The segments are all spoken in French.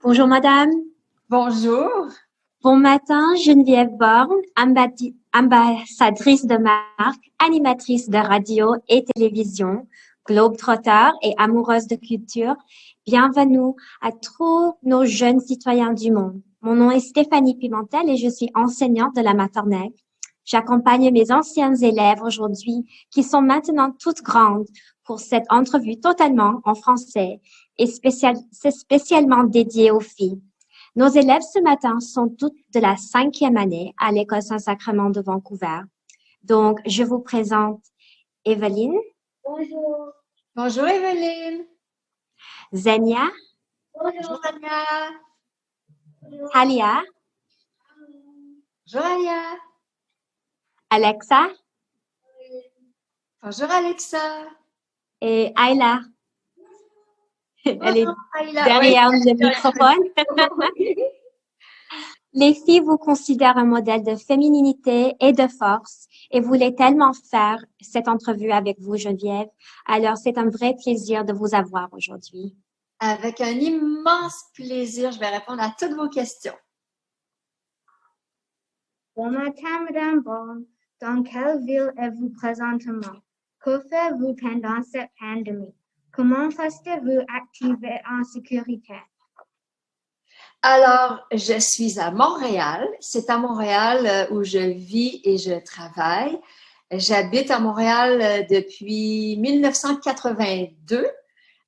Bonjour madame. Bonjour. Bon matin, Geneviève Borne, ambassadrice de marque, animatrice de radio et télévision, globe-trotteur et amoureuse de culture. Bienvenue à tous nos jeunes citoyens du monde. Mon nom est Stéphanie Pimentel et je suis enseignante de la maternelle. J'accompagne mes anciens élèves aujourd'hui qui sont maintenant toutes grandes pour cette entrevue totalement en français et c'est spécialement dédié aux filles. Nos élèves ce matin sont toutes de la 5e année à l'École Saint-Sacrement de Vancouver. Donc, je vous présente Evelyne, Bonjour. Bonjour Evelyne. Zenia, Bonjour Tania. Halia, Bonjour Alia. Alexa Bonjour Alexa. et Ayla. Elle est Bonjour Ayla. derrière Oui. le microphone. Les filles vous considèrent un modèle de féminité et de force et voulaient tellement faire cette entrevue avec vous, Geneviève. Alors, c'est un vrai plaisir de vous avoir aujourd'hui. Avec un immense plaisir, je vais répondre à toutes vos questions. Bon matin, Madame Bond. Dans quelle ville êtes-vous présentement? Que faites-vous pendant cette pandémie? Comment restez-vous active en sécurité? Alors, je suis à Montréal. C'est à Montréal où je vis et je travaille. J'habite à Montréal depuis 1982.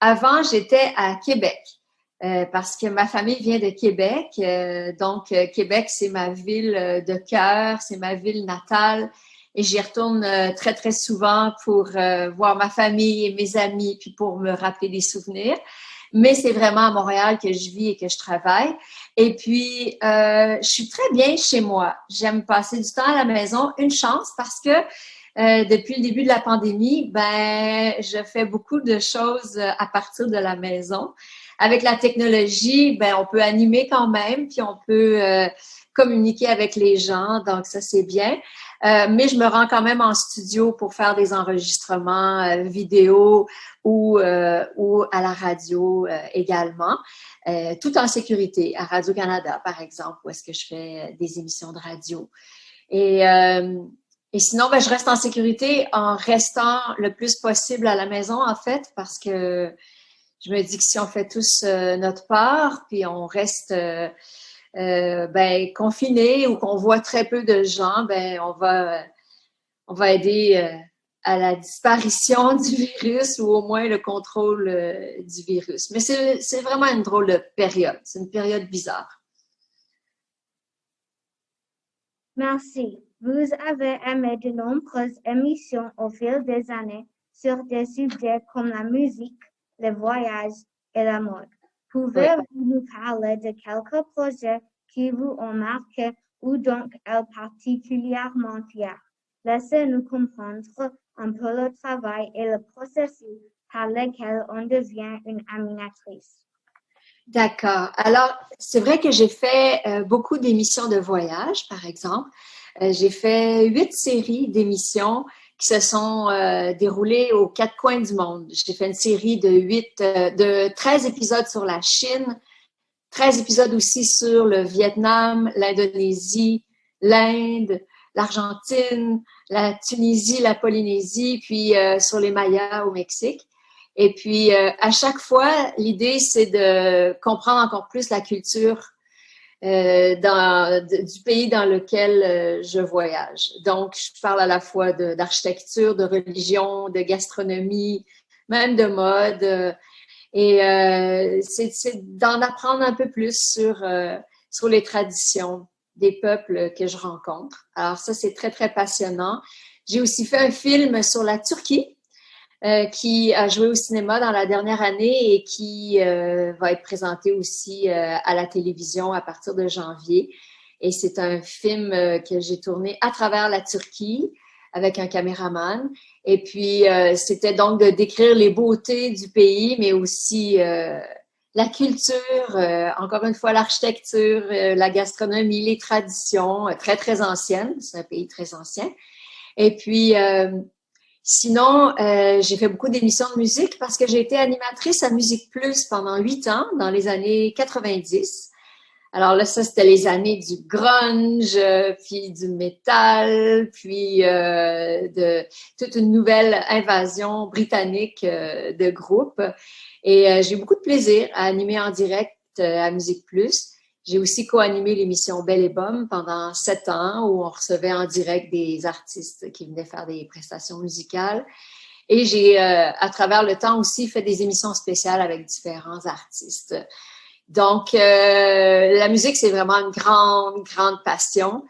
Avant, j'étais à Québec parce que ma famille vient de Québec. Donc, Québec, c'est ma ville de cœur, c'est ma ville natale. Et j'y retourne très, très souvent pour voir ma famille et mes amis, puis pour me rappeler des souvenirs. Mais c'est vraiment à Montréal que je vis et que je travaille. Et puis, je suis très bien chez moi. J'aime passer du temps à la maison. Une chance parce que depuis le début de la pandémie, ben, je fais beaucoup de choses à partir de la maison. Avec la technologie, ben, on peut animer quand même, puis on peut communiquer avec les gens. Donc, ça, c'est bien. Mais je me rends quand même en studio pour faire des enregistrements vidéo ou à la radio également, tout en sécurité, à Radio-Canada, par exemple, où est-ce que je fais des émissions de radio. Et sinon, ben, je reste en sécurité en restant le plus possible à la maison, en fait, parce que je me dis que si on fait tous notre part, puis on reste ben, confiné ou qu'on voit très peu de gens, ben, on va aider à la disparition du virus ou au moins le contrôle du virus. Mais c'est vraiment une drôle de période. C'est une période bizarre. Merci. Vous avez aimé de nombreuses émissions au fil des années sur des sujets comme la musique, les voyages et la mode. Pouvez-vous nous parler de quelques projets qui vous ont marqué ou dont êtes particulièrement fiers? Laissez-nous comprendre un peu le travail et le processus par lequel on devient une animatrice. D'accord. Alors, c'est vrai que j'ai fait beaucoup d'émissions de voyage, par exemple. J'ai fait 8 séries d'émissions qui se sont déroulées aux 4 coins du monde. J'ai fait une série de 13 épisodes sur la Chine, 13 épisodes aussi sur le Vietnam, l'Indonésie, l'Inde, l'Argentine, la Tunisie, la Polynésie, puis sur les Mayas au Mexique. Et puis, à chaque fois, l'idée, c'est de comprendre encore plus la culture du pays dans lequel je voyage. Donc, je parle à la fois d'architecture, de religion, de gastronomie, même de mode. C'est d'en apprendre un peu plus sur les traditions des peuples que je rencontre. Alors ça, c'est très, très passionnant. J'ai aussi fait un film sur la Turquie qui a joué au cinéma dans la dernière année et qui va être présenté aussi à la télévision à partir de janvier. Et c'est un film que j'ai tourné à travers la Turquie avec un caméraman. Et puis, c'était donc de décrire les beautés du pays, mais aussi la culture, encore une fois, l'architecture, la gastronomie, les traditions, très, très anciennes. C'est un pays très ancien. Et puis, Sinon, j'ai fait beaucoup d'émissions de musique parce que j'ai été animatrice à Musique Plus pendant 8 ans, dans les années 90. Alors là, ça, c'était les années du grunge, puis du métal, puis de toute une nouvelle invasion britannique de groupes. Et j'ai eu beaucoup de plaisir à animer en direct à Musique Plus. J'ai aussi co-animé l'émission Belle et Bomme pendant 7 ans où on recevait en direct des artistes qui venaient faire des prestations musicales. Et j'ai, à travers le temps aussi, fait des émissions spéciales avec différents artistes. Donc, la musique, c'est vraiment une grande, grande passion.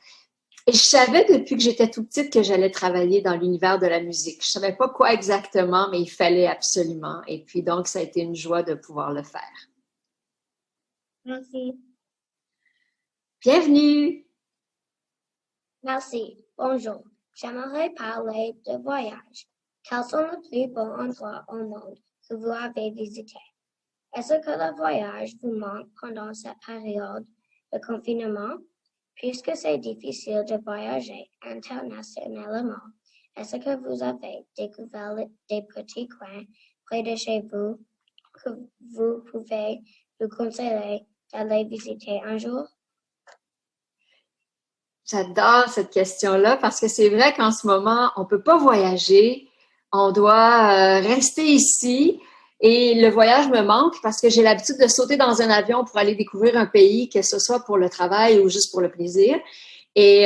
Et je savais depuis que j'étais toute petite que j'allais travailler dans l'univers de la musique. Je savais pas quoi exactement, mais il fallait absolument. Et puis, donc, ça a été une joie de pouvoir le faire. Merci. Bienvenue! Merci. Bonjour. J'aimerais parler de voyage. Quels sont les plus beaux endroits au monde que vous avez visités? Est-ce que le voyage vous manque pendant cette période de confinement? Puisque c'est difficile de voyager internationalement, est-ce que vous avez découvert des petits coins près de chez vous que vous pouvez vous conseiller d'aller visiter un jour? J'adore cette question-là parce que c'est vrai qu'en ce moment, on peut pas voyager. On doit rester ici. Et le voyage me manque parce que j'ai l'habitude de sauter dans un avion pour aller découvrir un pays, que ce soit pour le travail ou juste pour le plaisir. Et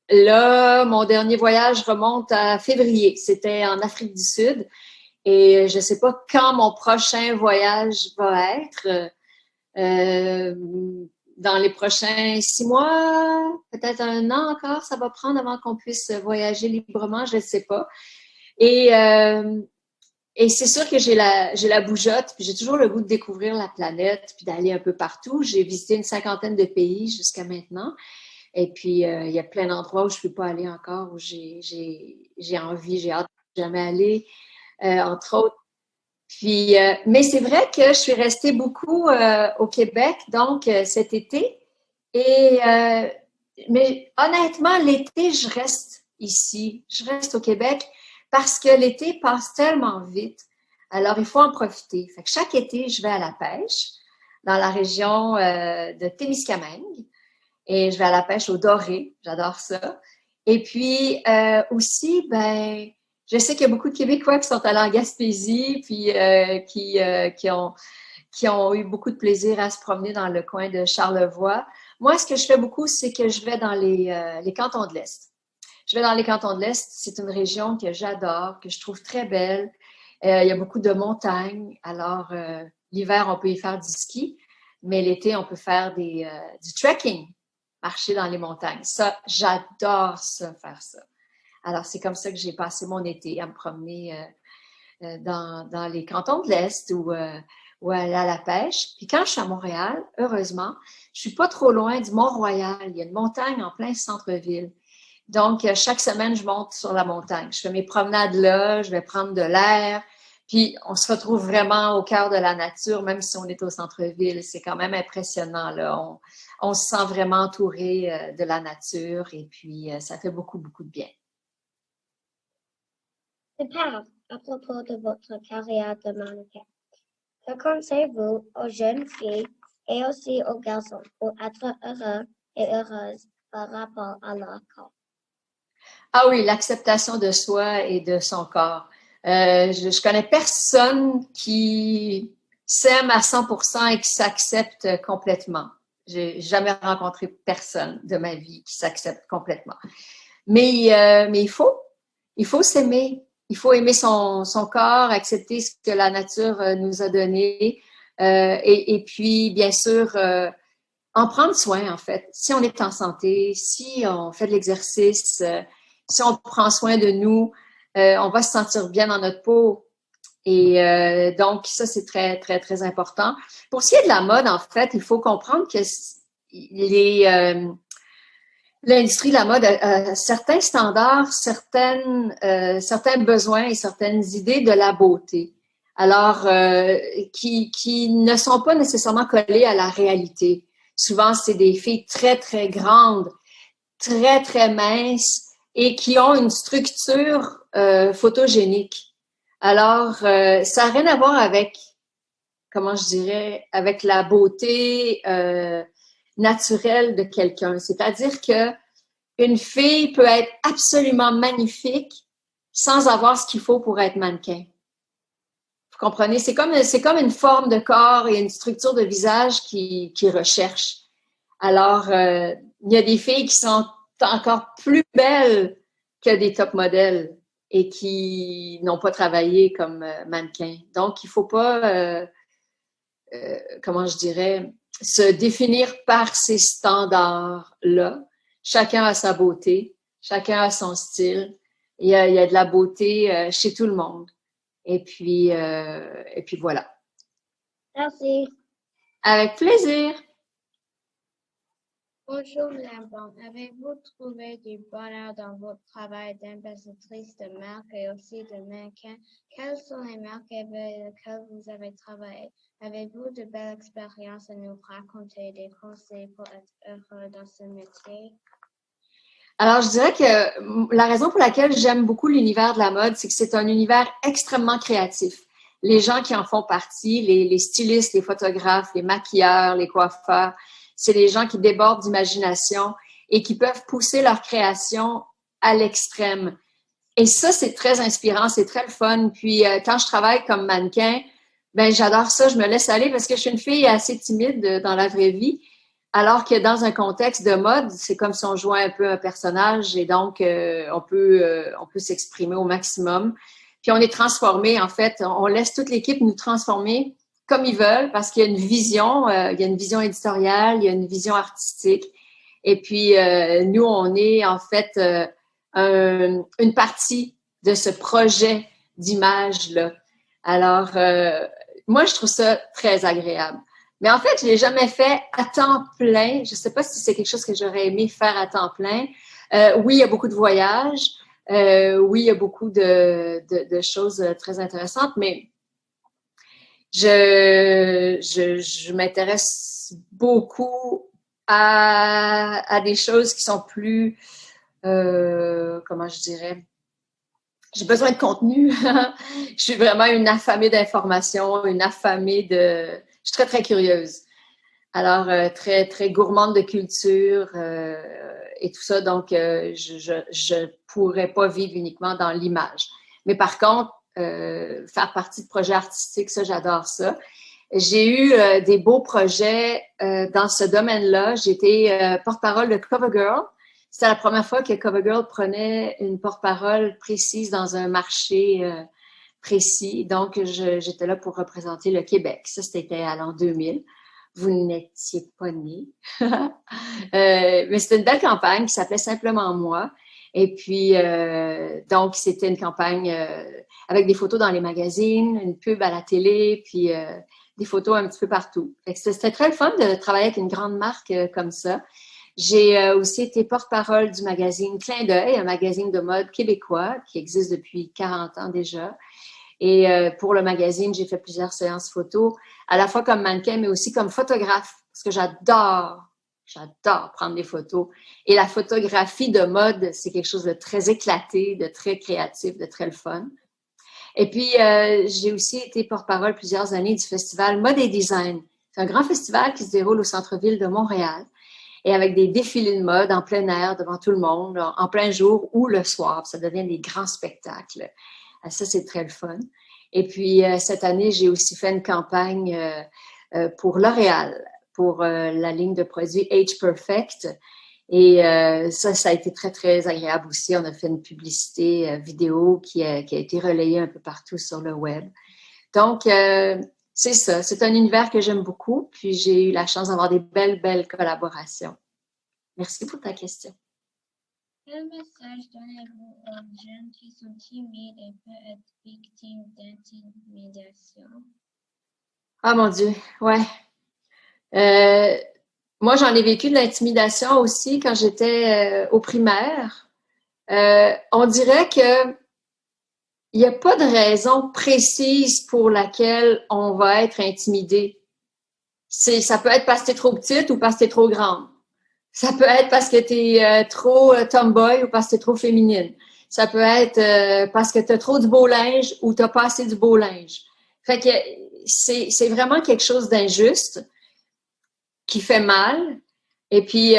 là, mon dernier voyage remonte à février. C'était en Afrique du Sud. Et je sais pas quand mon prochain voyage va être. Dans les prochains 6 mois, peut-être 1 an encore, ça va prendre avant qu'on puisse voyager librement, je ne sais pas. Et c'est sûr que j'ai la bougeotte, puis j'ai toujours le goût de découvrir la planète, puis d'aller un peu partout. J'ai visité une 50aine de pays jusqu'à maintenant. Et puis, il y a plein d'endroits où je ne peux pas aller encore, où j'ai envie, j'ai hâte de jamais aller, entre autres. Puis, mais c'est vrai que je suis restée beaucoup au Québec, donc cet été. Et mais honnêtement, l'été, je reste ici, je reste au Québec parce que l'été passe tellement vite. Alors, il faut en profiter. Fait que chaque été, je vais à la pêche dans la région de Témiscamingue et je vais à la pêche au doré. J'adore ça. Et puis aussi, ben je sais qu'il y a beaucoup de Québécois qui sont allés en Gaspésie, puis qui ont eu beaucoup de plaisir à se promener dans le coin de Charlevoix. Moi, ce que je fais beaucoup, c'est que je vais dans les cantons de l'Est. Je vais dans les cantons de l'Est. C'est une région que j'adore, que je trouve très belle. Il y a beaucoup de montagnes. Alors, l'hiver, on peut y faire du ski, mais l'été, on peut faire du trekking, marcher dans les montagnes. Ça, j'adore ça, faire ça. Alors, c'est comme ça que j'ai passé mon été, à me promener dans les cantons de l'Est ou aller à la pêche. Puis quand je suis à Montréal, heureusement, je suis pas trop loin du Mont-Royal. Il y a une montagne en plein centre-ville. Donc, chaque semaine, je monte sur la montagne. Je fais mes promenades là, je vais prendre de l'air. Puis, on se retrouve vraiment au cœur de la nature, même si on est au centre-ville. C'est quand même impressionnant, là. On se sent vraiment entouré de la nature et puis ça fait beaucoup, beaucoup de bien. Super. À propos de votre carrière de mannequin, que conseillez-vous aux jeunes filles et aussi aux garçons pour être heureux et heureuses par rapport à leur corps? Ah oui, l'acceptation de soi et de son corps. Je connais personne qui s'aime à 100% et qui s'accepte complètement. J'ai jamais rencontré personne de ma vie qui s'accepte complètement. Mais il faut s'aimer. Il faut aimer son corps, accepter ce que la nature nous a donné et puis, bien sûr, en prendre soin, en fait. Si on est en santé, si on fait de l'exercice, si on prend soin de nous, on va se sentir bien dans notre peau. Et donc, ça, c'est très, très, très important. Pour ce qui est de la mode, en fait, il faut comprendre que l'industrie de la mode a certains standards, certains besoins et certaines idées de la beauté. Alors, qui ne sont pas nécessairement collés à la réalité. Souvent, c'est des filles très, très grandes, très, très minces, et qui ont une structure photogénique. Alors, ça n'a rien à voir avec, comment je dirais, avec la beauté naturelle de quelqu'un. C'est-à-dire que une fille peut être absolument magnifique sans avoir ce qu'il faut pour être mannequin. Vous comprenez? C'est comme une forme de corps et une structure de visage qui recherche. Alors, il y a des filles qui sont encore plus belles que des top modèles et qui n'ont pas travaillé comme mannequin. Donc, il ne faut pas, comment je dirais, se définir par ces standards-là. Chacun a sa beauté, chacun a son style. Il y a de la beauté chez tout le monde. Et puis voilà. Merci. Avec plaisir. Bonjour, Madame. Avez-vous trouvé du bonheur dans votre travail d'ambassadrice de marque et aussi de mannequin? Quelles sont les marques avec lesquelles vous avez travaillé? Avez-vous de belles expériences à nous raconter, des conseils pour être heureux dans ce métier? Alors, je dirais que la raison pour laquelle j'aime beaucoup l'univers de la mode, c'est que c'est un univers extrêmement créatif. Les gens qui en font partie, les stylistes, les photographes, les maquilleurs, les coiffeurs, c'est des gens qui débordent d'imagination et qui peuvent pousser leur création à l'extrême. Et ça, c'est très inspirant, c'est très le fun. Puis, quand je travaille comme mannequin, ben j'adore ça, je me laisse aller parce que je suis une fille assez timide dans la vraie vie. Alors que dans un contexte de mode, c'est comme si on jouait un peu un personnage et donc on peut s'exprimer au maximum. Puis on est transformé, en fait, on laisse toute l'équipe nous transformer comme ils veulent parce qu'il y a une vision, il y a une vision éditoriale, il y a une vision artistique. Et puis nous, on est en fait une partie de ce projet d'image-là. Alors, moi, je trouve ça très agréable. Mais en fait, je ne l'ai jamais fait à temps plein. Je ne sais pas si c'est quelque chose que j'aurais aimé faire à temps plein. Oui, il y a beaucoup de voyages. Oui, il y a beaucoup de choses très intéressantes, mais je m'intéresse beaucoup à des choses qui sont plus, comment je dirais, j'ai besoin de contenu. Je suis vraiment une affamée d'informations, une affamée de... Je suis très, très curieuse. Alors, très, très gourmande de culture et tout ça. Donc, je pourrais pas vivre uniquement dans l'image. Mais par contre, faire partie de projets artistiques, ça, j'adore ça. J'ai eu des beaux projets dans ce domaine-là. J'ai été porte-parole de CoverGirl. C'était la première fois que CoverGirl prenait une porte-parole précise dans un marché précis. Donc, j'étais là pour représenter le Québec. Ça, c'était à l'an 2000. Vous n'étiez pas nés. Mais c'était une belle campagne qui s'appelait Simplement moi. Et puis, donc, c'était une campagne avec des photos dans les magazines, une pub à la télé, puis des photos un petit peu partout. C'était très le fun de travailler avec une grande marque comme ça. J'ai aussi été porte-parole du magazine Clin d'œil, un magazine de mode québécois qui existe depuis 40 ans déjà. Et pour le magazine, j'ai fait plusieurs séances photos, à la fois comme mannequin, mais aussi comme photographe, parce que j'adore prendre des photos. Et la photographie de mode, c'est quelque chose de très éclaté, de très créatif, de très le fun. Et puis, j'ai aussi été porte-parole plusieurs années du festival Mode et Design. C'est un grand festival qui se déroule au centre-ville de Montréal et avec des défilés de mode en plein air devant tout le monde, en plein jour ou le soir. Ça devient des grands spectacles. Ça, c'est très le fun. Et puis, cette année, j'ai aussi fait une campagne pour L'Oréal, pour la ligne de produits Age Perfect. Et ça a été très, très agréable aussi. On a fait une publicité vidéo qui a été relayée un peu partout sur le web. Donc, c'est ça. C'est un univers que j'aime beaucoup. Puis, j'ai eu la chance d'avoir des belles, belles collaborations. Merci pour ta question. Quel message donnez-vous aux jeunes qui sont timides et peuvent être victimes d'intimidation? Ah, mon Dieu, ouais. Moi, j'en ai vécu de l'intimidation aussi quand j'étais au primaire. On dirait que il n'y a pas de raison précise pour laquelle on va être intimidé. Ça peut être parce que t'es trop petite ou parce que t'es trop grande. Ça peut être parce que tu es trop tomboy ou parce que tu es trop féminine. Ça peut être parce que tu as trop du beau linge ou tu n'as pas assez du beau linge. Fait que c'est vraiment quelque chose d'injuste qui fait mal. Et puis,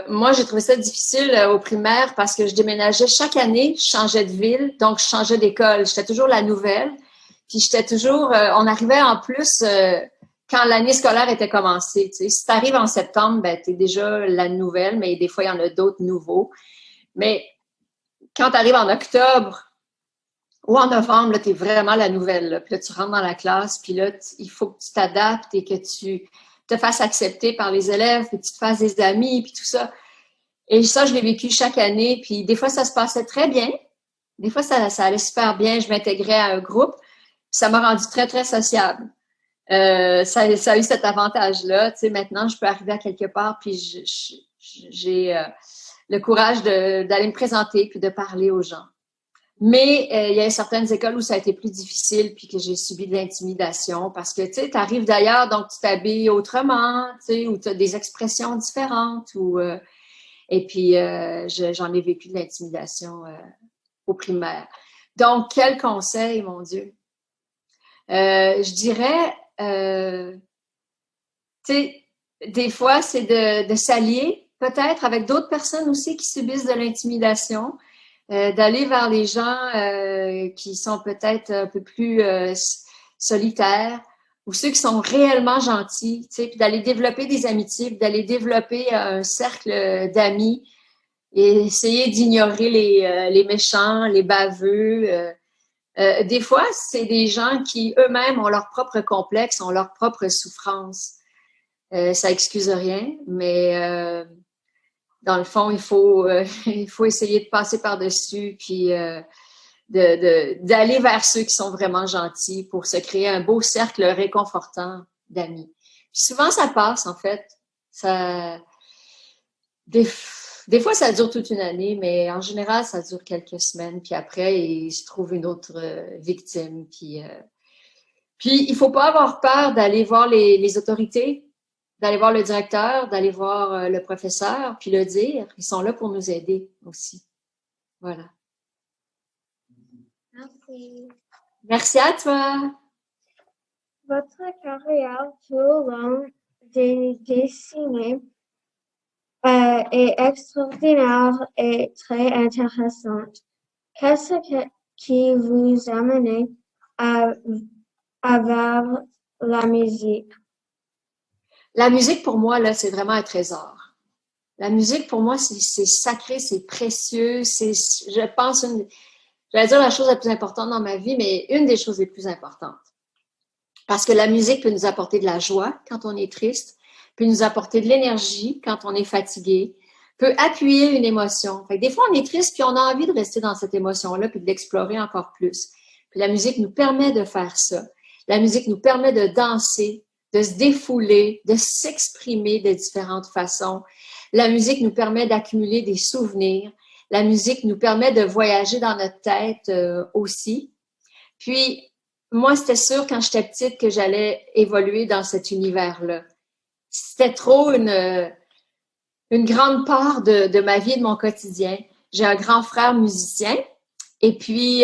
moi, j'ai trouvé ça difficile au primaire parce que je déménageais chaque année, je changeais de ville, donc je changeais d'école. J'étais toujours la nouvelle. Puis j'étais toujours, on arrivait en plus quand l'année scolaire était commencée. Tu sais. Si tu arrives en septembre, ben, tu es déjà la nouvelle, mais des fois, il y en a d'autres nouveaux. Mais quand tu arrives en octobre ou en novembre, tu es vraiment la nouvelle. Là. Puis là, tu rentres dans la classe, puis là, il faut que tu t'adaptes et que tu te fasses accepter par les élèves, puis que tu te fasses des amis, puis tout ça. Et ça, je l'ai vécu chaque année. Puis des fois, ça se passait très bien. Des fois, ça allait super bien. Je m'intégrais à un groupe. Ça m'a rendu très, très sociable. Ça a eu cet avantage-là. Tu sais, maintenant, je peux arriver à quelque part, puis j'ai le courage d'aller me présenter puis de parler aux gens. Mais il y a certaines écoles où ça a été plus difficile puis que j'ai subi de l'intimidation parce que, tu sais, tu arrives d'ailleurs, donc tu t'habilles autrement, tu sais, ou tu as des expressions différentes. Et puis, j'en ai vécu de l'intimidation au primaire. Donc, quel conseil, mon Dieu? Je dirais, tu sais, des fois, c'est de s'allier peut-être avec d'autres personnes aussi qui subissent de l'intimidation, d'aller vers les gens qui sont peut-être un peu plus solitaires ou ceux qui sont réellement gentils, tu sais, puis d'aller développer des amitiés, puis d'aller développer un cercle d'amis et essayer d'ignorer les méchants, les baveux. Des fois, c'est des gens qui eux-mêmes ont leur propre complexe, ont leur propre souffrance. Ça excuse rien, mais dans le fond, il faut essayer de passer par-dessus, puis d'aller vers ceux qui sont vraiment gentils pour se créer un beau cercle réconfortant d'amis. Puis souvent, ça passe, en fait. Ça, des fois, ça dure toute une année, mais en général, ça dure quelques semaines. Puis après, il se trouve une autre victime. Puis, il faut pas avoir peur d'aller voir les autorités, d'aller voir le directeur, d'aller voir le professeur, puis le dire. Ils sont là pour nous aider aussi. Voilà. Merci. Merci à toi. Votre carrière tout au long des décennies est extraordinaire et très intéressante. Qu'est-ce qui vous a amené vers la musique? La musique, pour moi, là, c'est vraiment un trésor. La musique, pour moi, c'est sacré, c'est précieux, je pense, j'allais dire la chose la plus importante dans ma vie, mais une des choses les plus importantes. Parce que la musique peut nous apporter de la joie quand on est triste, peut nous apporter de l'énergie quand on est fatigué, peut appuyer une émotion. Fait que des fois, on est triste puis on a envie de rester dans cette émotion-là puis de l'explorer encore plus. Puis la musique nous permet de faire ça. La musique nous permet de danser, de se défouler, de s'exprimer de différentes façons. La musique nous permet d'accumuler des souvenirs. La musique nous permet de voyager dans notre tête aussi. Puis, moi, c'était sûr quand j'étais petite que j'allais évoluer dans cet univers-là. C'était trop une grande part de ma vie et de mon quotidien. J'ai un grand frère musicien et puis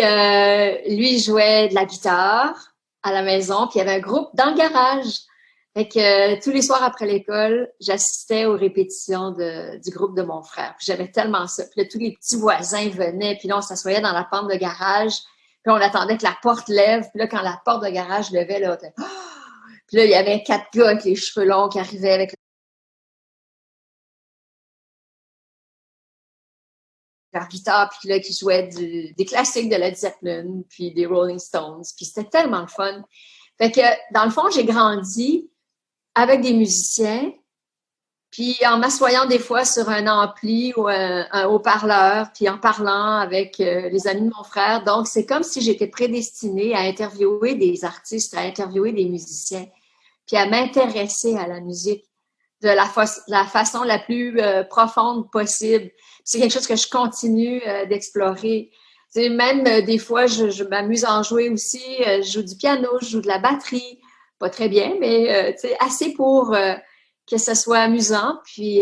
lui jouait de la guitare à la maison, puis il y avait un groupe dans le garage. Fait que tous les soirs après l'école, j'assistais aux répétitions du groupe de mon frère. Puis j'aimais tellement ça. Puis là, tous les petits voisins venaient, puis là, on s'assoyait dans la pente de garage. Puis on attendait que la porte lève. Puis là, quand la porte de garage levait, là, puis là, il y avait 4 gars avec les cheveux longs qui arrivaient avec leur guitare, puis là, qui jouaient des classiques de Led Zeppelin, puis des Rolling Stones. Puis c'était tellement le fun. Fait que, dans le fond, j'ai grandi avec des musiciens, puis en m'assoyant des fois sur un ampli ou un haut-parleur, puis en parlant avec les amis de mon frère. Donc, c'est comme si j'étais prédestinée à interviewer des artistes, à interviewer des musiciens, puis à m'intéresser à la musique de la façon la plus profonde possible. C'est quelque chose que je continue d'explorer. Tu sais, même des fois, je m'amuse à en jouer aussi. Je joue du piano, je joue de la batterie. Pas très bien, mais tu sais, assez pour que ce soit amusant. Puis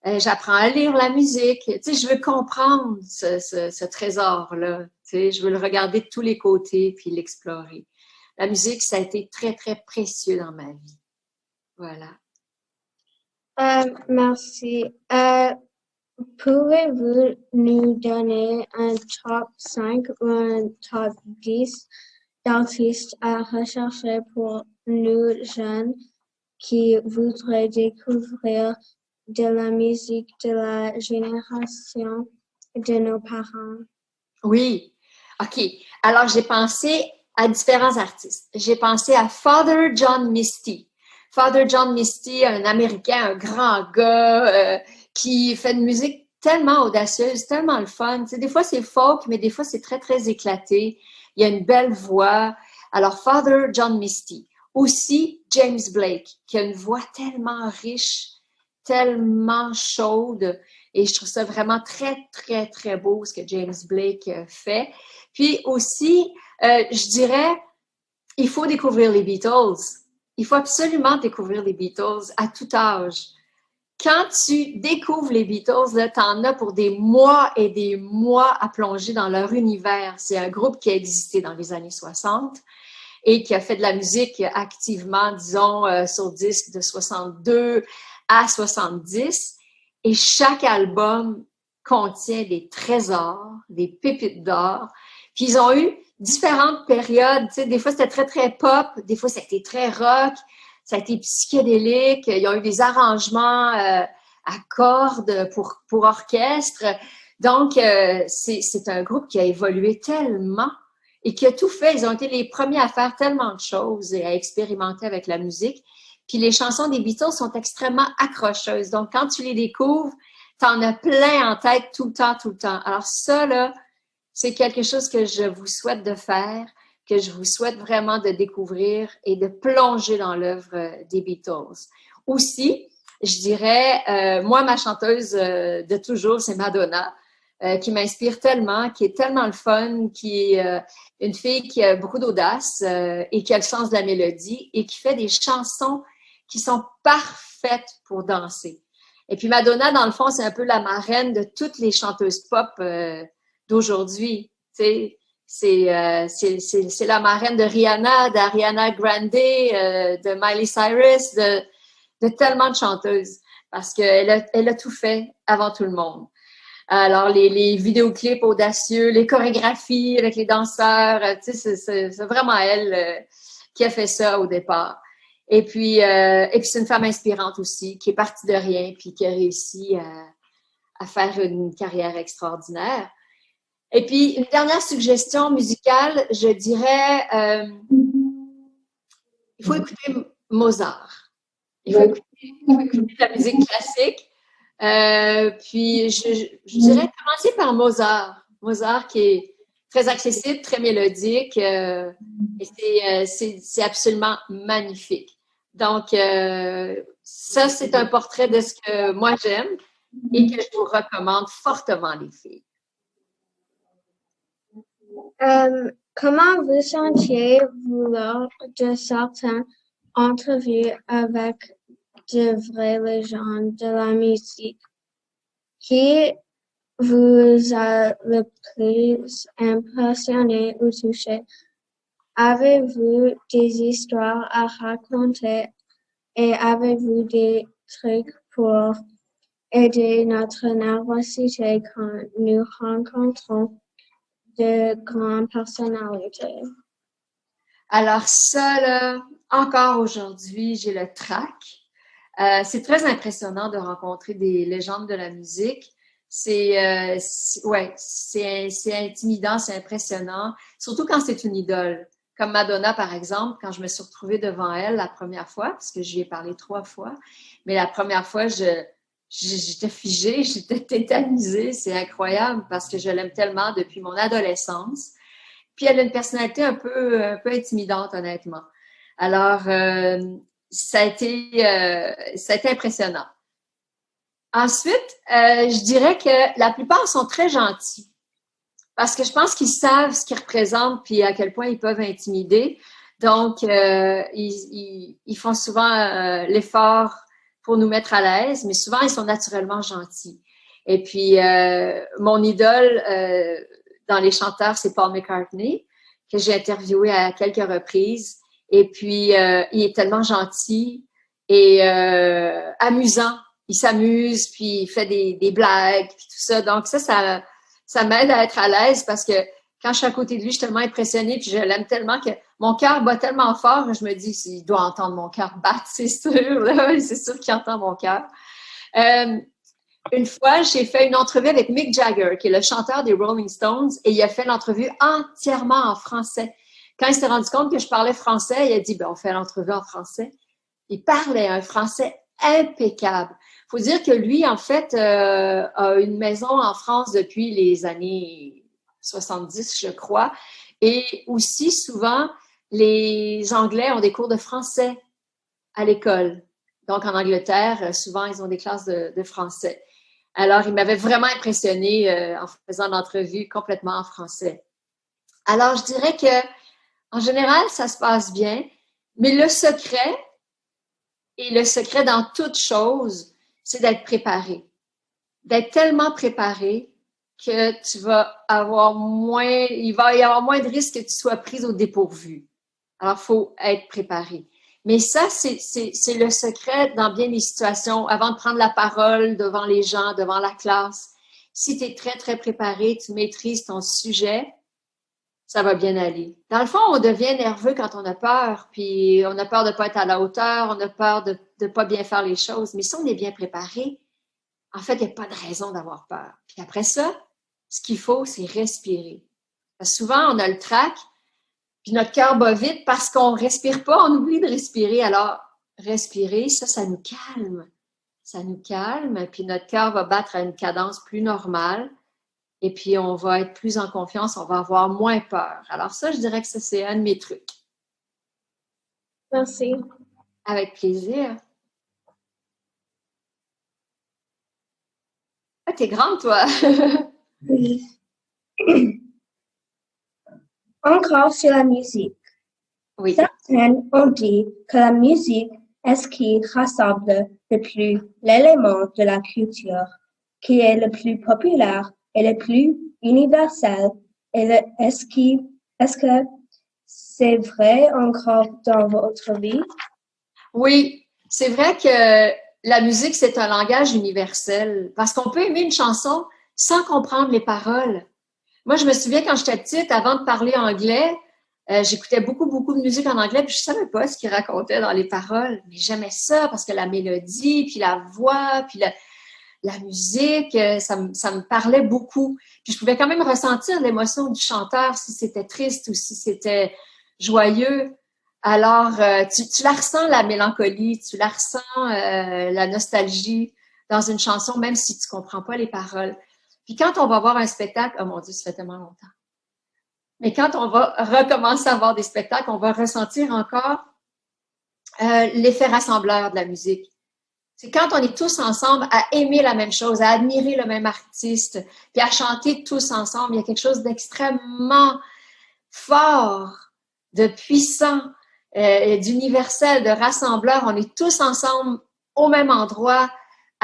J'apprends à lire la musique. Tu sais, je veux comprendre ce trésor-là. Tu sais, je veux le regarder de tous les côtés puis l'explorer. La musique, ça a été très, très précieux dans ma vie. Voilà. Merci. Pouvez-vous nous donner un top 5 ou un top 10 d'artistes à rechercher pour nous jeunes qui voudraient découvrir de la musique de la génération de nos parents? Oui. OK. Alors, j'ai pensé à différents artistes. J'ai pensé à Father John Misty. Father John Misty, un Américain, un grand gars qui fait une musique tellement audacieuse, tellement le fun. Tu sais, des fois, c'est folk, mais des fois, c'est très, très éclaté. Il a une belle voix. Alors, Father John Misty. Aussi, James Blake, qui a une voix tellement riche, tellement chaude. Et je trouve ça vraiment très, très, très beau ce que James Blake fait. Puis aussi, je dirais, il faut découvrir les Beatles. Il faut absolument découvrir les Beatles à tout âge. Quand tu découvres les Beatles, tu en as pour des mois et des mois à plonger dans leur univers. C'est un groupe qui a existé dans les années 60 et qui a fait de la musique activement, disons, sur disque de 62 à 70. Et chaque album contient des trésors, des pépites d'or. Puis ils ont eu différentes périodes. Tu sais, des fois, c'était très, très pop. Des fois, c'était très rock. Ça a été psychédélique. Ils ont eu des arrangements à cordes pour orchestre. Donc, c'est un groupe qui a évolué tellement et qui a tout fait. Ils ont été les premiers à faire tellement de choses et à expérimenter avec la musique. Puis les chansons des Beatles sont extrêmement accrocheuses. Donc, quand tu les découvres, tu en as plein en tête tout le temps, tout le temps. Alors ça, là, c'est quelque chose que je vous souhaite de faire, que je vous souhaite vraiment de découvrir et de plonger dans l'œuvre des Beatles. Aussi, je dirais, moi, ma chanteuse de toujours, c'est Madonna, qui m'inspire tellement, qui est tellement le fun, qui est une fille qui a beaucoup d'audace et qui a le sens de la mélodie et qui fait des chansons qui sont parfaites pour danser. Et puis Madonna, dans le fond, c'est un peu la marraine de toutes les chanteuses pop d'aujourd'hui. Tu sais, c'est la marraine de Rihanna, d'Ariana Grande, de Miley Cyrus, de tellement de chanteuses parce qu'elle a tout fait avant tout le monde. Alors, les vidéoclips audacieux, les chorégraphies avec les danseurs, tu sais, c'est vraiment elle qui a fait ça au départ. Et puis c'est une femme inspirante aussi, qui est partie de rien, puis qui a réussi à faire une carrière extraordinaire. Et puis, une dernière suggestion musicale, je dirais, il faut écouter Mozart. Il faut écouter de la musique classique. Puis, je dirais commencer par Mozart. Mozart qui est très accessible, très mélodique. Et c'est absolument magnifique. Donc, ça, c'est un portrait de ce que moi j'aime et que je vous recommande fortement, les filles. Comment vous sentiez-vous lors de certaines entrevues avec de vraies légendes de la musique? Qui vous a le plus impressionné ou touché? Avez-vous des histoires à raconter et avez-vous des trucs pour aider notre nervosité quand nous rencontrons de grandes personnalités? Alors ça, là, encore aujourd'hui, j'ai le trac. C'est très impressionnant de rencontrer des légendes de la musique. C'est intimidant, c'est impressionnant, surtout quand c'est une idole. Comme Madonna, par exemple, quand je me suis retrouvée devant elle la première fois, parce que je lui ai parlé 3 fois, mais la première fois, j'étais figée, j'étais tétanisée, c'est incroyable parce que je l'aime tellement depuis mon adolescence. Puis elle a une personnalité un peu intimidante, honnêtement. Alors, ça a été impressionnant. Ensuite, je dirais que la plupart sont très gentils parce que je pense qu'ils savent ce qu'ils représentent puis à quel point ils peuvent intimider. Donc, ils font souvent l'effort pour nous mettre à l'aise, mais souvent, ils sont naturellement gentils. Et puis, mon idole dans les chanteurs, c'est Paul McCartney, que j'ai interviewé à quelques reprises. Et puis, il est tellement gentil et amusant. Il s'amuse, puis il fait des blagues, puis tout ça. Donc, ça m'aide à être à l'aise parce que quand je suis à côté de lui, je suis tellement impressionnée, puis je l'aime tellement que mon cœur bat tellement fort, je me dis, il doit entendre mon cœur battre, c'est sûr, là, c'est sûr qu'il entend mon cœur. Une fois, j'ai fait une entrevue avec Mick Jagger, qui est le chanteur des Rolling Stones, et il a fait l'entrevue entièrement en français. Quand il s'est rendu compte que je parlais français, il a dit, ben, on fait l'entrevue en français. Il parlait un français impeccable. Faut dire que lui, en fait, a une maison en France depuis les années 70, je crois. Et aussi, souvent, les Anglais ont des cours de français à l'école. Donc, en Angleterre, souvent, ils ont des classes de français. Alors, il m'avait vraiment impressionné en faisant l'entrevue complètement en français. Alors, je dirais que, en général, ça se passe bien, mais le secret dans toute chose, c'est d'être préparé. D'être tellement préparé que il va y avoir moins de risques que tu sois prise au dépourvu. Alors, il faut être préparé. Mais ça, c'est le secret dans bien des situations. Avant de prendre la parole devant les gens, devant la classe, si tu es très, très préparé, tu maîtrises ton sujet, ça va bien aller. Dans le fond, on devient nerveux quand on a peur, puis on a peur de ne pas être à la hauteur, on a peur de ne pas bien faire les choses. Mais si on est bien préparé, en fait, il n'y a pas de raison d'avoir peur. Puis après ça, ce qu'il faut, c'est respirer. Parce que souvent, on a le trac, puis notre cœur bat vite parce qu'on ne respire pas, on oublie de respirer. Alors, respirer, ça nous calme. Ça nous calme, puis notre cœur va battre à une cadence plus normale. Et puis, on va être plus en confiance, on va avoir moins peur. Alors ça, je dirais que ça, c'est un de mes trucs. Merci. Avec plaisir. Ah, t'es grande, toi. Oui. Encore sur la musique. Oui. Certains ont dit que la musique est ce qui rassemble le plus l'élément de la culture, qui est le plus populaire et le plus universel. Est-ce que c'est vrai encore dans votre vie? Oui, c'est vrai que la musique, c'est un langage universel parce qu'on peut aimer une chanson sans comprendre les paroles. Moi, je me souviens quand j'étais petite, avant de parler anglais, j'écoutais beaucoup de musique en anglais, puis je savais pas ce qu'ils racontaient dans les paroles, mais j'aimais ça parce que la mélodie, puis la voix, puis la musique, ça me parlait beaucoup. Puis je pouvais quand même ressentir l'émotion du chanteur, si c'était triste ou si c'était joyeux. Alors, tu la ressens, la mélancolie, tu la ressens, la nostalgie dans une chanson, même si tu comprends pas les paroles. Puis quand on va voir un spectacle, oh mon Dieu, ça fait tellement longtemps. Mais quand on va recommencer à voir des spectacles, on va ressentir encore l'effet rassembleur de la musique. C'est quand on est tous ensemble à aimer la même chose, à admirer le même artiste, puis à chanter tous ensemble. Il y a quelque chose d'extrêmement fort, de puissant, d'universel, de rassembleur. On est tous ensemble au même endroit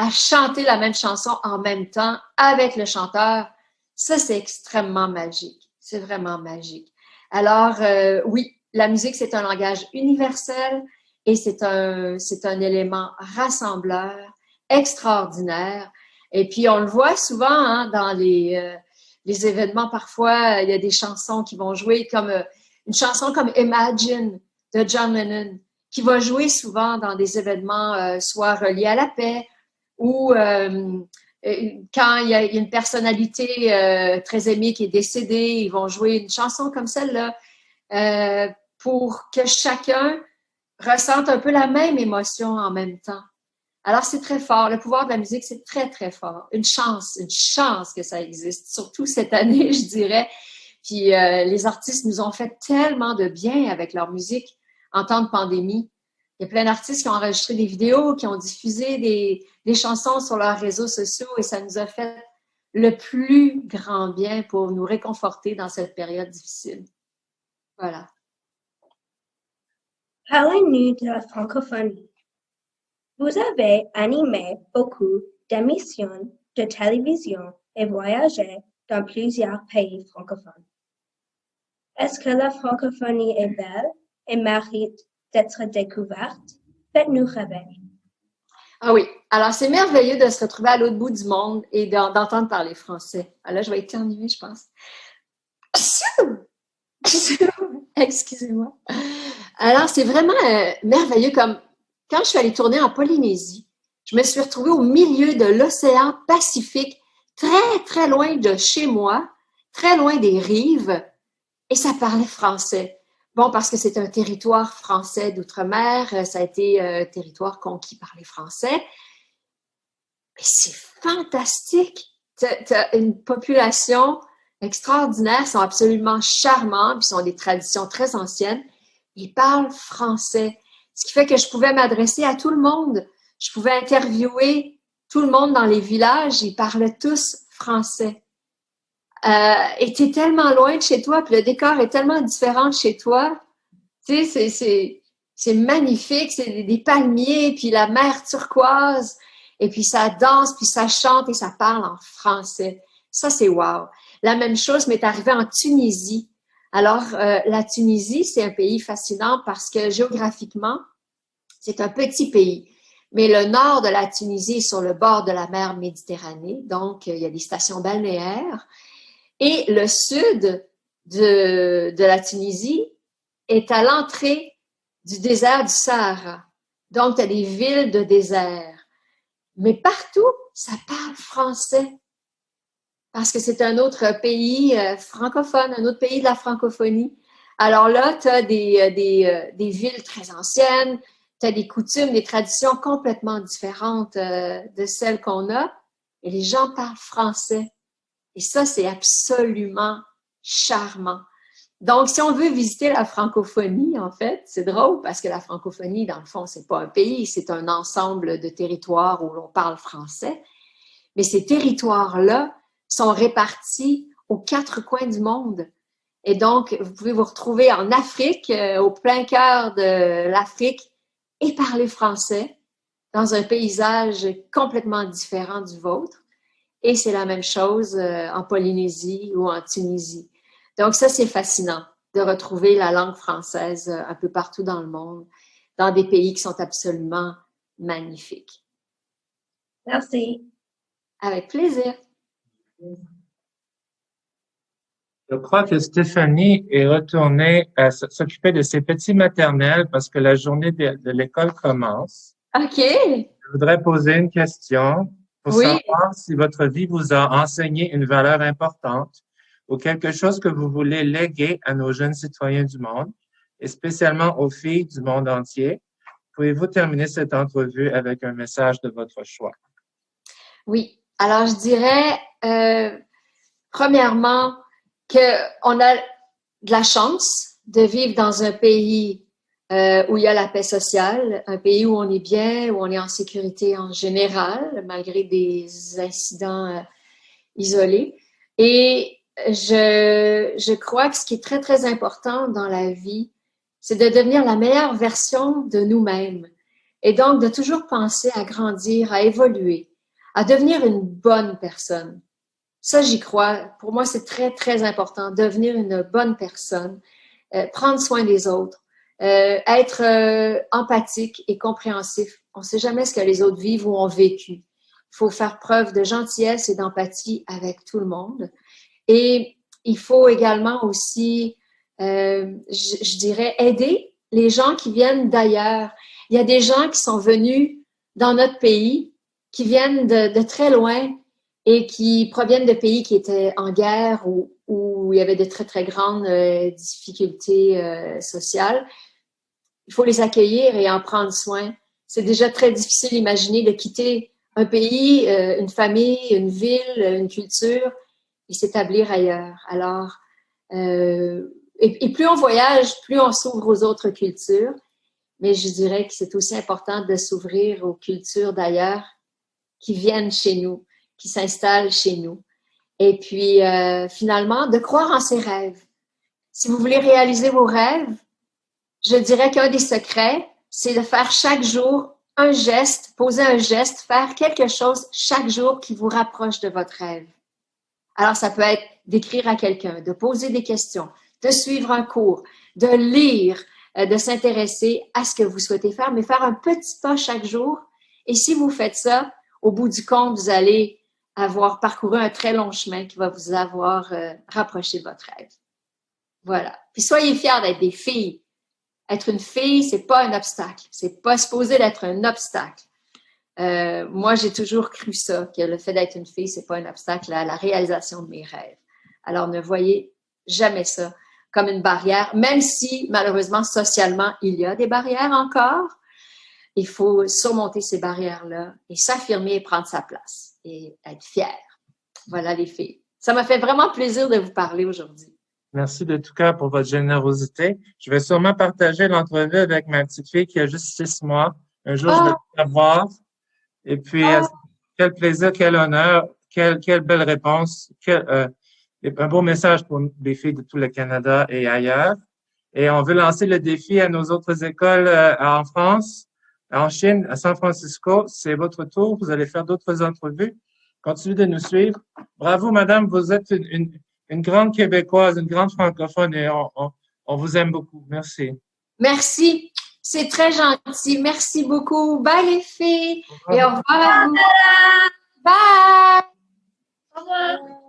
à chanter la même chanson en même temps avec le chanteur. Ça, c'est extrêmement magique. C'est vraiment magique. Alors, oui, la musique, c'est un langage universel et c'est un élément rassembleur extraordinaire. Et puis, on le voit souvent hein, dans les événements. Parfois, il y a des chansons qui vont jouer comme une chanson comme Imagine de John Lennon qui va jouer souvent dans des événements soit reliés à la paix ou quand il y a une personnalité très aimée qui est décédée, ils vont jouer une chanson comme celle-là pour que chacun ressente un peu la même émotion en même temps. Alors, c'est très fort. Le pouvoir de la musique, c'est très, très fort. Une chance que ça existe, surtout cette année, je dirais. Puis, les artistes nous ont fait tellement de bien avec leur musique en temps de pandémie. Il y a plein d'artistes qui ont enregistré des vidéos, qui ont diffusé des chansons sur leurs réseaux sociaux et ça nous a fait le plus grand bien pour nous réconforter dans cette période difficile. Voilà. Parlez-nous de la francophonie. Vous avez animé beaucoup d'émissions de télévision et voyagé dans plusieurs pays francophones. Est-ce que la francophonie est belle et mérite d'être découverte? Faites-nous rêver. Ah oui, alors c'est merveilleux de se retrouver à l'autre bout du monde et d'entendre parler français. Ah là, je vais éternuer, je pense. Excusez-moi. Alors, c'est vraiment merveilleux comme quand je suis allée tourner en Polynésie, je me suis retrouvée au milieu de l'océan Pacifique, très, très loin de chez moi, très loin des rives, et ça parlait français. Bon, parce que c'est un territoire français d'outre-mer, ça a été un territoire conquis par les Français. Mais c'est fantastique! T'as une population extraordinaire, ils sont absolument charmants, puis ils ont des traditions très anciennes. Ils parlent français, ce qui fait que je pouvais m'adresser à tout le monde. Je pouvais interviewer tout le monde dans les villages, ils parlaient tous français. Et t'es tellement loin de chez toi, puis le décor est tellement différent de chez toi. Tu sais, c'est magnifique, c'est des palmiers, puis la mer turquoise, et puis ça danse, puis ça chante et ça parle en français. Ça, c'est wow. La même chose m'est arrivée en Tunisie. Alors, la Tunisie, c'est un pays fascinant parce que géographiquement, c'est un petit pays. Mais le nord de la Tunisie est sur le bord de la mer Méditerranée, donc il y a des stations balnéaires. Et le sud de la Tunisie est à l'entrée du désert du Sahara. Donc, tu as des villes de désert. Mais partout, ça parle français. Parce que c'est un autre pays francophone, un autre pays de la francophonie. Alors là, tu as des villes très anciennes, tu as des coutumes, des traditions complètement différentes de celles qu'on a. Et les gens parlent français. Et ça, c'est absolument charmant. Donc, si on veut visiter la francophonie, en fait, c'est drôle parce que la francophonie, dans le fond, c'est pas un pays, c'est un ensemble de territoires où l'on parle français. Mais ces territoires-là sont répartis aux 4 coins du monde. Et donc, vous pouvez vous retrouver en Afrique, au plein cœur de l'Afrique, et parler français dans un paysage complètement différent du vôtre. Et c'est la même chose en Polynésie ou en Tunisie. Donc ça, c'est fascinant de retrouver la langue française un peu partout dans le monde, dans des pays qui sont absolument magnifiques. Merci. Avec plaisir. Je crois que Stéphanie est retournée s'occuper de ses petits maternels parce que la journée de l'école commence. OK. Je voudrais poser une question pour savoir si votre vie vous a enseigné une valeur importante ou quelque chose que vous voulez léguer à nos jeunes citoyens du monde, et spécialement aux filles du monde entier. Pouvez-vous terminer cette entrevue avec un message de votre choix? Oui. Alors, je dirais, premièrement, qu'on a de la chance de vivre dans un pays où il y a la paix sociale, un pays où on est bien, où on est en sécurité en général, malgré des incidents isolés. Et je crois que ce qui est très, très important dans la vie, c'est de devenir la meilleure version de nous-mêmes. Et donc, de toujours penser à grandir, à évoluer, à devenir une bonne personne. Ça, j'y crois. Pour moi, c'est très, très important. Devenir une bonne personne, prendre soin des autres, être empathique et compréhensif. On ne sait jamais ce que les autres vivent ou ont vécu. Il faut faire preuve de gentillesse et d'empathie avec tout le monde. Et il faut également aussi, je dirais, aider les gens qui viennent d'ailleurs. Il y a des gens qui sont venus dans notre pays, qui viennent de très loin et qui proviennent de pays qui étaient en guerre ou où il y avait de très, très grandes difficultés sociales. Il faut les accueillir et en prendre soin. C'est déjà très difficile d'imaginer de quitter un pays, une famille, une ville, une culture et s'établir ailleurs. Alors, et plus on voyage, plus on s'ouvre aux autres cultures. Mais je dirais que c'est aussi important de s'ouvrir aux cultures d'ailleurs qui viennent chez nous, qui s'installent chez nous. Et puis, finalement, de croire en ses rêves. Si vous voulez réaliser vos rêves, je dirais qu'un des secrets, c'est de faire chaque jour un geste, poser un geste, faire quelque chose chaque jour qui vous rapproche de votre rêve. Alors, ça peut être d'écrire à quelqu'un, de poser des questions, de suivre un cours, de lire, de s'intéresser à ce que vous souhaitez faire, mais faire un petit pas chaque jour. Et si vous faites ça, au bout du compte, vous allez avoir parcouru un très long chemin qui va vous avoir rapproché de votre rêve. Voilà. Puis soyez fiers d'être des filles. Être une fille, c'est pas un obstacle. C'est pas supposé d'être un obstacle. Moi, j'ai toujours cru ça, que le fait d'être une fille, c'est pas un obstacle à la réalisation de mes rêves. Alors, ne voyez jamais ça comme une barrière, même si, malheureusement, socialement, il y a des barrières encore. Il faut surmonter ces barrières-là et s'affirmer et prendre sa place et être fière. Voilà, les filles. Ça m'a fait vraiment plaisir de vous parler aujourd'hui. Merci de tout cœur pour votre générosité. Je vais sûrement partager l'entrevue avec ma petite fille qui a juste 6 mois. Un jour, je vais la voir. Et puis, quel plaisir, quel honneur, quelle belle réponse, un beau message pour les filles de tout le Canada et ailleurs. Et on veut lancer le défi à nos autres écoles en France, en Chine, à San Francisco. C'est votre tour. Vous allez faire d'autres entrevues. Continuez de nous suivre. Bravo, madame. Vous êtes une grande Québécoise, une grande francophone et on vous aime beaucoup. Merci. Merci. C'est très gentil. Merci beaucoup. Bye, les filles. Et au revoir à vous. Bye. Au revoir.